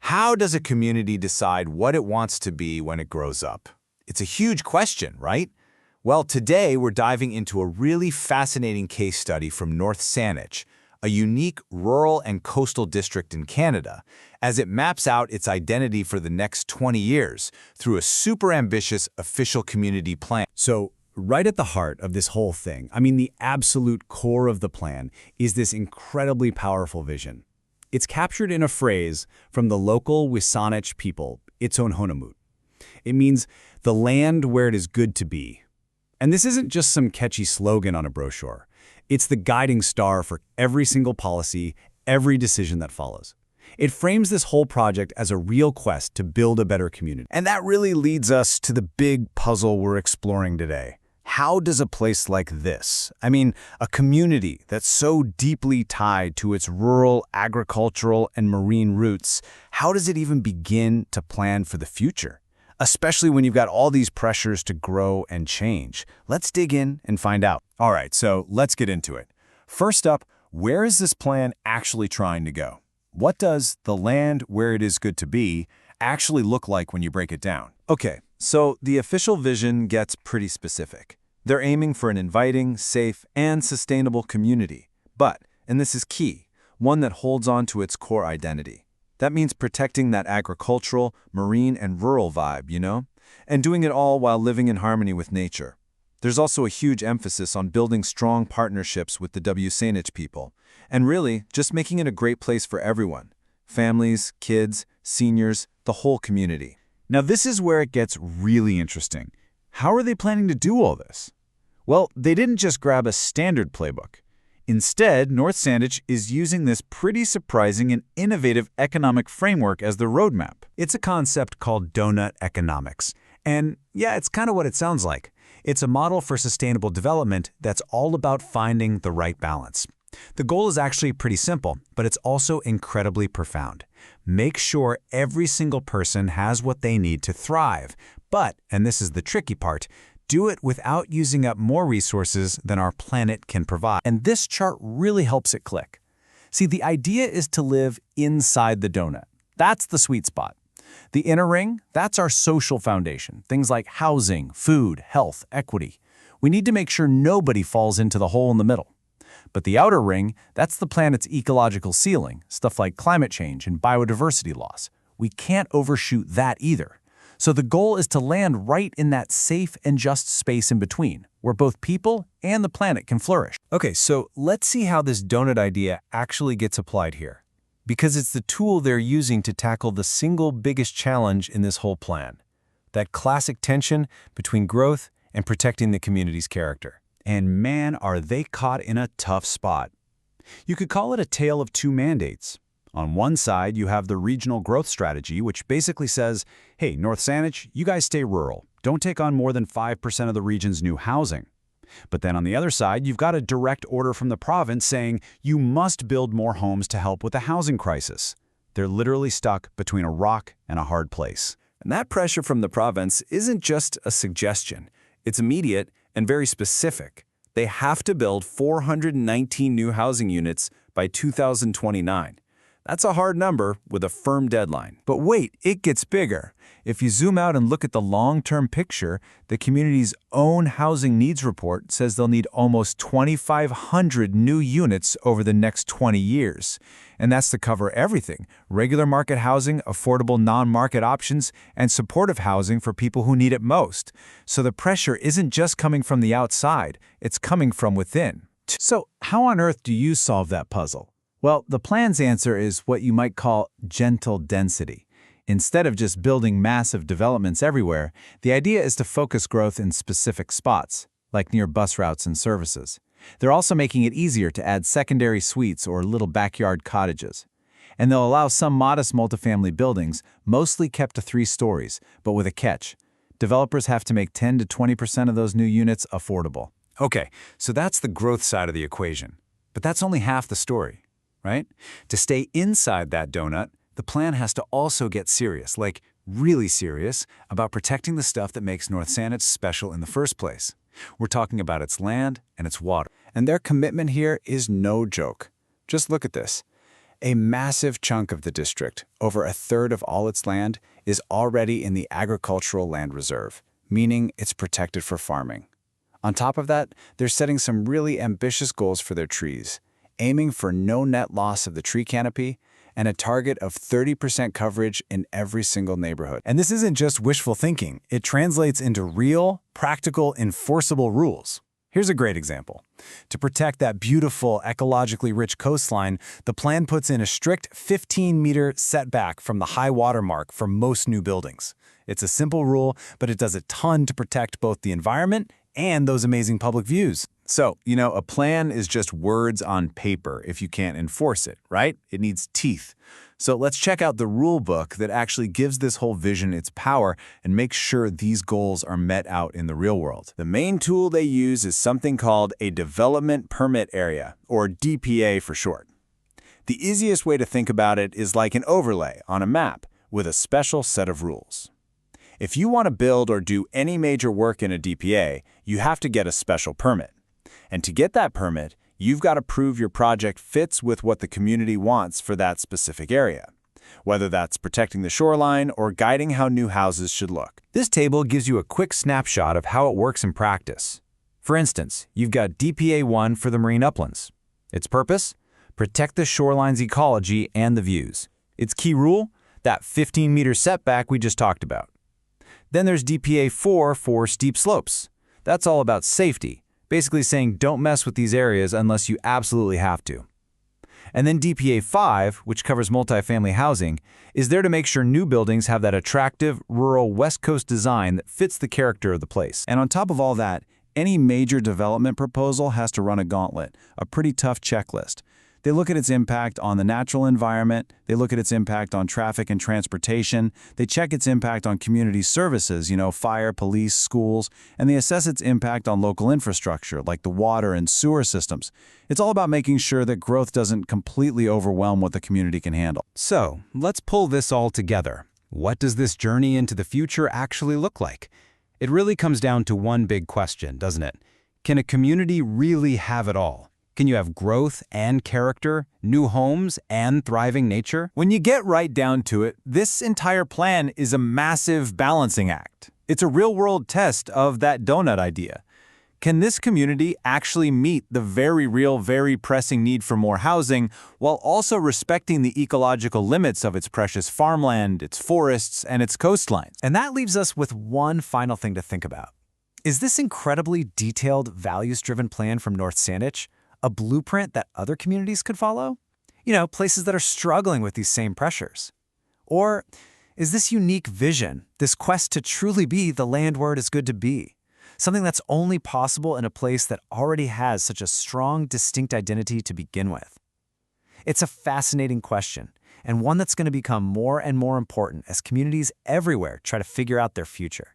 How does a community decide what it wants to be when it grows up? It's a huge question, right? Well, today we're diving into a really fascinating case study from North Saanich, a unique rural and coastal district in Canada, as it maps out its identity for the next 20 years through a super ambitious official community plan. So, right at the heart of this whole thing, the absolute core of the plan, is this incredibly powerful vision. It's captured in a phrase from the local Saanich people, its own Honamut. It means the land where it is good to be. And this isn't just some catchy slogan on a brochure. It's the guiding star for every single policy, every decision that follows. It frames this whole project as a real quest to build a better community. And that really leads us to the big puzzle we're exploring today. How does a place like this, a community that's so deeply tied to its rural, agricultural, and marine roots, how does it even begin to plan for the future? Especially when you've got all these pressures to grow and change. Let's dig in and find out. All right, so let's get into it. First up, where is this plan actually trying to go? What does the land where it is good to be actually look like when you break it down? Okay, so the official vision gets pretty specific. They're aiming for an inviting, safe, and sustainable community. But, and this is key, one that holds on to its core identity. That means protecting that agricultural, marine, and rural vibe, and doing it all while living in harmony with nature. There's also a huge emphasis on building strong partnerships with the Saanich people, and really just making it a great place for everyone. Families, kids, seniors, the whole community. Now this is where it gets really interesting. How are they planning to do all this? Well, they didn't just grab a standard playbook. Instead, North Saanich is using this pretty surprising and innovative economic framework as the roadmap. It's a concept called donut economics. And yeah, it's kind of what it sounds like. It's a model for sustainable development that's all about finding the right balance. The goal is actually pretty simple, but it's also incredibly profound. Make sure every single person has what they need to thrive. But, and this is the tricky part, do it without using up more resources than our planet can provide. And this chart really helps it click. See, the idea is to live inside the donut. That's the sweet spot. The inner ring, that's our social foundation. Things like housing, food, health, equity. We need to make sure nobody falls into the hole in the middle. But the outer ring, that's the planet's ecological ceiling, stuff like climate change and biodiversity loss. We can't overshoot that either. So the goal is to land right in that safe and just space in between, where both people and the planet can flourish. Okay, so let's see how this donut idea actually gets applied here. Because it's the tool they're using to tackle the single biggest challenge in this whole plan. That classic tension between growth and protecting the community's character. And man, are they caught in a tough spot. You could call it a tale of two mandates. On one side, you have the regional growth strategy, which basically says, hey, North Saanich, you guys stay rural. Don't take on more than 5% of the region's new housing. But then on the other side, you've got a direct order from the province saying you must build more homes to help with the housing crisis. They're literally stuck between a rock and a hard place. And that pressure from the province isn't just a suggestion. It's immediate and very specific. They have to build 419 new housing units by 2029. That's a hard number with a firm deadline. But wait, it gets bigger. If you zoom out and look at the long-term picture, the community's own housing needs report says they'll need almost 2,500 new units over the next 20 years. And that's to cover everything: regular market housing, affordable non-market options, and supportive housing for people who need it most. So the pressure isn't just coming from the outside, it's coming from within. So how on earth do you solve that puzzle? Well, the plan's answer is what you might call gentle density. Instead of just building massive developments everywhere, the idea is to focus growth in specific spots, like near bus routes and services. They're also making it easier to add secondary suites or little backyard cottages. And they'll allow some modest multifamily buildings, mostly kept to 3 stories, but with a catch. Developers have to make 10 to 20% of those new units affordable. Okay, so that's the growth side of the equation. But that's only half the story. Right? To stay inside that donut, the plan has to also get serious, like really serious, about protecting the stuff that makes North Saanich special in the first place. We're talking about its land and its water. And their commitment here is no joke. Just look at this. A massive chunk of the district, over a third of all its land, is already in the agricultural land reserve, meaning it's protected for farming. On top of that, they're setting some really ambitious goals for their trees, aiming for no net loss of the tree canopy and a target of 30% coverage in every single neighborhood. And this isn't just wishful thinking. It translates into real, practical, enforceable rules. Here's a great example. To protect that beautiful, ecologically rich coastline, the plan puts in a strict 15-meter setback from the high water mark for most new buildings. It's a simple rule, but it does a ton to protect both the environment and those amazing public views. So, a plan is just words on paper if you can't enforce it, right? It needs teeth. So let's check out the rule book that actually gives this whole vision its power and makes sure these goals are met out in the real world. The main tool they use is something called a Development Permit Area, or DPA for short. The easiest way to think about it is like an overlay on a map with a special set of rules. If you want to build or do any major work in a DPA, you have to get a special permit. And to get that permit, you've got to prove your project fits with what the community wants for that specific area, whether that's protecting the shoreline or guiding how new houses should look. This table gives you a quick snapshot of how it works in practice. For instance, you've got DPA 1 for the marine uplands. Its purpose? Protect the shoreline's ecology and the views. Its key rule? That 15-meter setback we just talked about. Then there's DPA 4 for steep slopes. That's all about safety, basically saying don't mess with these areas unless you absolutely have to. And then DPA 5, which covers multifamily housing, is there to make sure new buildings have that attractive, rural West Coast design that fits the character of the place. And on top of all that, any major development proposal has to run a gauntlet, a pretty tough checklist. They look at its impact on the natural environment, they look at its impact on traffic and transportation, they check its impact on community services, fire, police, schools, and they assess its impact on local infrastructure, like the water and sewer systems. It's all about making sure that growth doesn't completely overwhelm what the community can handle. So, let's pull this all together. What does this journey into the future actually look like? It really comes down to one big question, doesn't it? Can a community really have it all? Can you have growth and character, new homes, and thriving nature? When you get right down to it, this entire plan is a massive balancing act. It's a real-world test of that donut idea. Can this community actually meet the very real, very pressing need for more housing while also respecting the ecological limits of its precious farmland, its forests, and its coastlines? And that leaves us with one final thing to think about. Is this incredibly detailed, values-driven plan from North Saanich a blueprint that other communities could follow? Places that are struggling with these same pressures. Or is this unique vision, this quest to truly be the land where it is good to be, something that's only possible in a place that already has such a strong, distinct identity to begin with? It's a fascinating question, and one that's going to become more and more important as communities everywhere try to figure out their future.